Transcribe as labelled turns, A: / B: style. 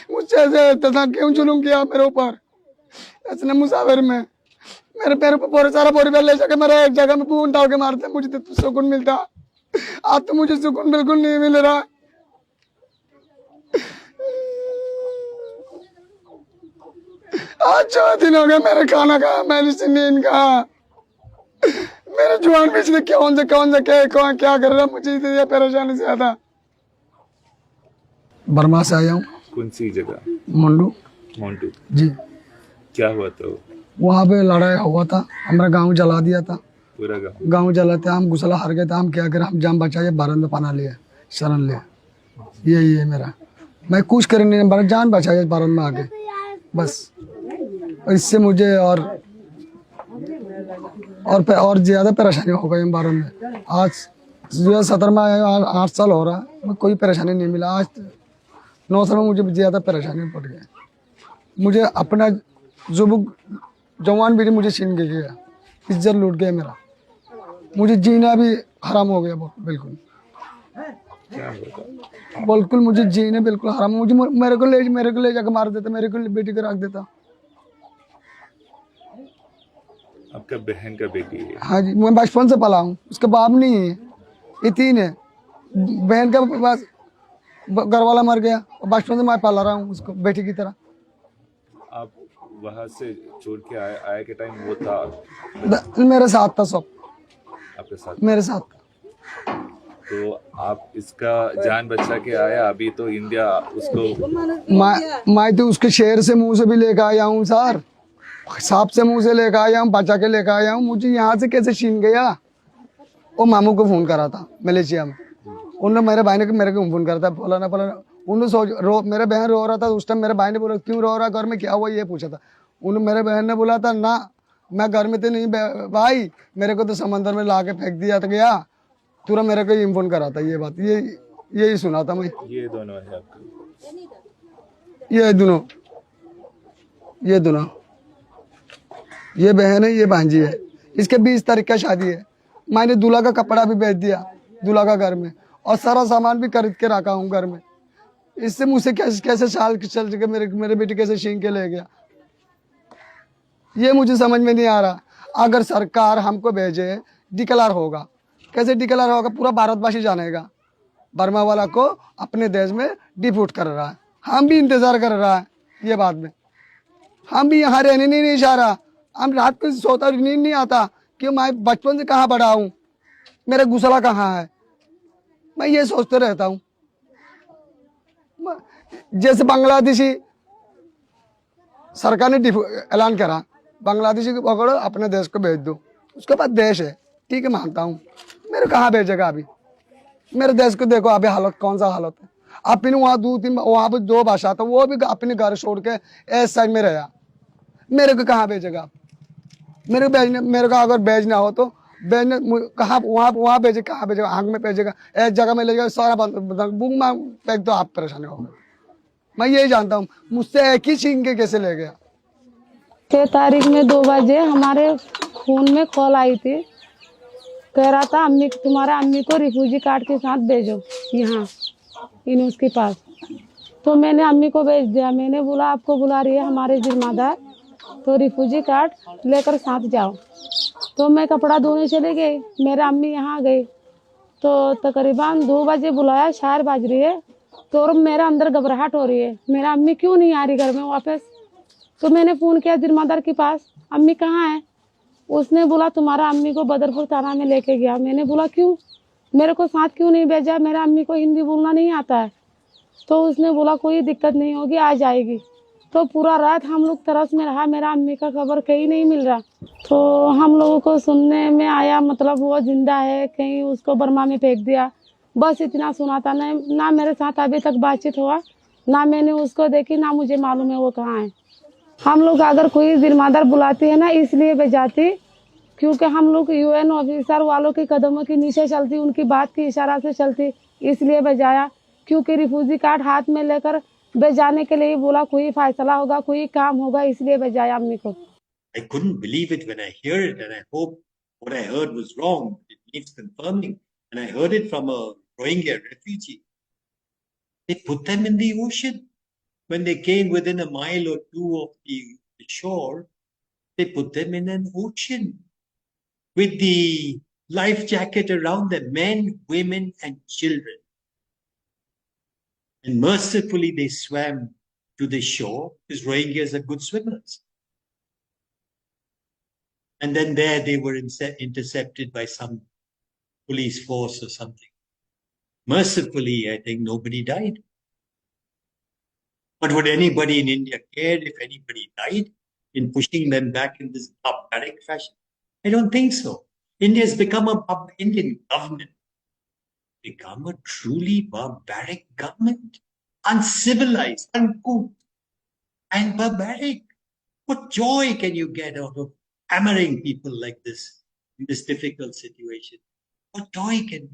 A: मुझसे ऐसे तथा क्यों जुलूम किया मेरे ऊपर, इसने मुसाफिर में मेरे पैर पर पूरा सारा बोरी ले जाके मेरा एक जगह में पून डाल के मारते, मुझे तो सुकून मिलता। आज तो मुझे सुकून बिल्कुल नहीं मिल रहा। आज 4 दिन हो गए मेरे खाना का, मेडिसिन नींद का, मेरे जुआन पिछले कौन से क्या कर रहा है, मुझे ये परेशानी से आता। बर्मा से आया हूँ।
B: कौन सी जगह?
A: मंडू।
B: मोन्टू।
A: जी।
B: क्या हुआ तो?
A: वहाँ पे लड़ाई हुआ था, हमारा गांव जला दिया था।
B: पूरा
A: गांव जलाते, हम गुसला हार गए थे। हम क्या करें, हम जान बचाए, भारत में पना लिए, शरण लिए। यही है मेरा, मैं कुछ कर नहीं, मेरा जान बचाए भारत में आके बस। इससे मुझे और ज्यादा परेशानी हो गई भारत में। आज 2017 में आया, 8 साल हो रहा है, कोई परेशानी नहीं मिला। आज 9 साल में मुझे ज्यादा परेशानी पड़ गई। मुझे अपना जवान भी मुझे छीन के गया, इज्जत लूट गया मेरा, मुझे जीना भी हराम हो गया बिल्कुल। बिल्कुल मुझे जीने बिल्कुल हराम। मुझे मेरे को ले जाकर मार देता, मेरे को बेटी को रख देता।
B: आपका बहन का बेटी है?
A: हाँ जी, मैं बचपन से पला हूँ, उसका बाप नहीं है, ये 3 है। बहन का पास घर वाला मर गया, बचपन से मैं पाला रहा हूँ उसको बेटी की तरह।
B: आप वहाँ से छोड़ के आए के टाइम वो था
A: मेरे साथ था, सब
B: आपके साथ?
A: मेरे साथ।
B: तो आप इसका जान बचा के आया, अभी तो इंडिया उसको
A: मैं तो उसके शेर से मुंह से भी लेकर आया हूँ सर, सांप से मुंह से लेकर आया हूँ, बचा के लेकर आया हूँ। मुझे यहाँ से कैसे छीन गया। वो मामू को फोन करा था मलेशिया में, उन्होंने मेरे भाई ने मेरे को फोन करा था, बोला ना उन्होंने मेरे बहन रो रहा था उस टाइम। मेरे भाई ने बोला क्यों रो रहा, घर में क्या हुआ, ये पूछा था। उन्होंने मेरे बहन ने बोला था ना मैं घर में तो नहीं भाई, मेरे को तो समंदर में ला के फेंक दिया था गया, तुरंत मेरे को इन्फोर्म करा था। ये बात यही सुना था मैं।
B: ये दोनों है आपके?
A: ये दोनों ये बहन है, ये भांजी है। इसके 20 तारीख का शादी है। मैंने दूल्हा का कपड़ा भी बेच दिया दूल्हा का घर में, और सारा सामान भी खरीद के रखा हूँ घर में। इससे मुझसे कैसे साल चल के मेरे बेटे कैसे छीन के ले गया, ये मुझे समझ में नहीं आ रहा। अगर सरकार हमको भेजे, डिक्लेयर होगा, कैसे डिक्लेयर होगा, पूरा भारतवासी जानेगा बर्मा वाला को अपने देश में डिपोर्ट कर रहा है। हम भी इंतजार कर रहा है ये बात में, हम भी यहाँ रहने नहीं चाह रहा। हम रात को सोता, नींद नहीं आता कि मैं बचपन से कहाँ बड़ा हूँ, मेरा गुसला कहाँ है, मैं ये सोचते रहता हूँ। जैसे बांग्लादेशी सरकार ने ऐलान करा, बांग्लादेशी को पकड़ो अपने देश को भेज दो, उसके बाद देश है, ठीक है मानता हूँ। मेरे कहाँ भेजेगा अभी, मेरे देश को देखो अभी हालत, कौन सा हालत है। अपने वहाँ 2-3 वहाँ पर 2 भाषा था, वो भी अपने घर छोड़ के इस साइड में रहा, मेरे को कहाँ भेजेगा। मेरे को अगर भेजना हो तो भेजने कहाँ, वहाँ भेजे, कहाँ भेजेगा, आग में भेजेगा, एक जगह में ले जाएगा, सारा बुक मांग फेंक दो, आप परेशानी हो गए। मैं यही जानता हूँ, मुझसे एक ही छीन के कैसे ले गया।
C: 6 तारीख में 2 बजे हमारे फोन में कॉल आई थी, कह रहा था अम्मी, तुम्हारा अम्मी को रिफ्यूजी कार्ड के साथ भेजो यहाँ इन उसके पास। तो मैंने अम्मी को भेज दिया। मैंने बोला आपको बुला रही है हमारे जिम्मेदार, तो रिफ्यूजी कार्ड लेकर साथ जाओ। तो मैं कपड़ा धोने चले गई, मेरे अम्मी यहाँ गई, तो तकरीबन 2 बजे बुलाया, 4 बज रही है, तो मेरा अंदर घबराहट हो रही है, मेरा अम्मी क्यों नहीं आ रही घर में वापस। तो मैंने फोन किया जिम्मेदार के पास, अम्मी कहाँ है। उसने बोला तुम्हारा अम्मी को बदरपुर थाना में लेके गया। मैंने बोला क्यों, मेरे को साथ क्यों नहीं भेजा, मेरा अम्मी को हिंदी बोलना नहीं आता है। तो उसने बोला कोई दिक्कत नहीं होगी, आ जाएगी। तो पूरा रात हम लोग तरस में रहा, मेरा अम्मी का खबर कहीं नहीं मिल रहा। तो हम लोगों को सुनने में आया, मतलब वो जिंदा है, कहीं उसको बर्मा में फेंक दिया, बस इतना सुना था। ना मेरे साथ अभी तक बातचीत हुआ, ना मैंने उसको देखी, ना मुझे मालूम है वो कहाँ है। हम लोग अगर कोई जिम्मेदार बुलाती है ना, इसलिए भेजाती क्योंकि हम लोग UN ऑफिसर वालों के कदमों के नीचे चलती, उनकी बात के इशारा से चलती, इसलिए भेजाया। क्योंकि रिफ्यूजी कार्ड हाथ में लेकर भेजाने के लिए बोला, कोई फैसला होगा, कोई काम होगा, इसलिए भेजाया अम्मी को।
D: I couldn't believe it when I hear it, and I hope what I heard was wrong. It needs confirming. And I heard it from a Rohingya refugee. They put them in the ocean. when they came within a mile or two of the shore, they put them in an ocean with the life jacket around them, men, women, and children. And mercifully, they swam to the shore because Rohingyas are good swimmers. And then there they were intercepted by some police force or something. Mercifully, I think nobody died. But would anybody in India care if anybody died in pushing them back in this barbaric fashion? I don't think so. India has become Indian government, become a truly barbaric government, uncivilized, uncouth, and barbaric. What joy can you get out of hammering people like this in this difficult situation? What joy can we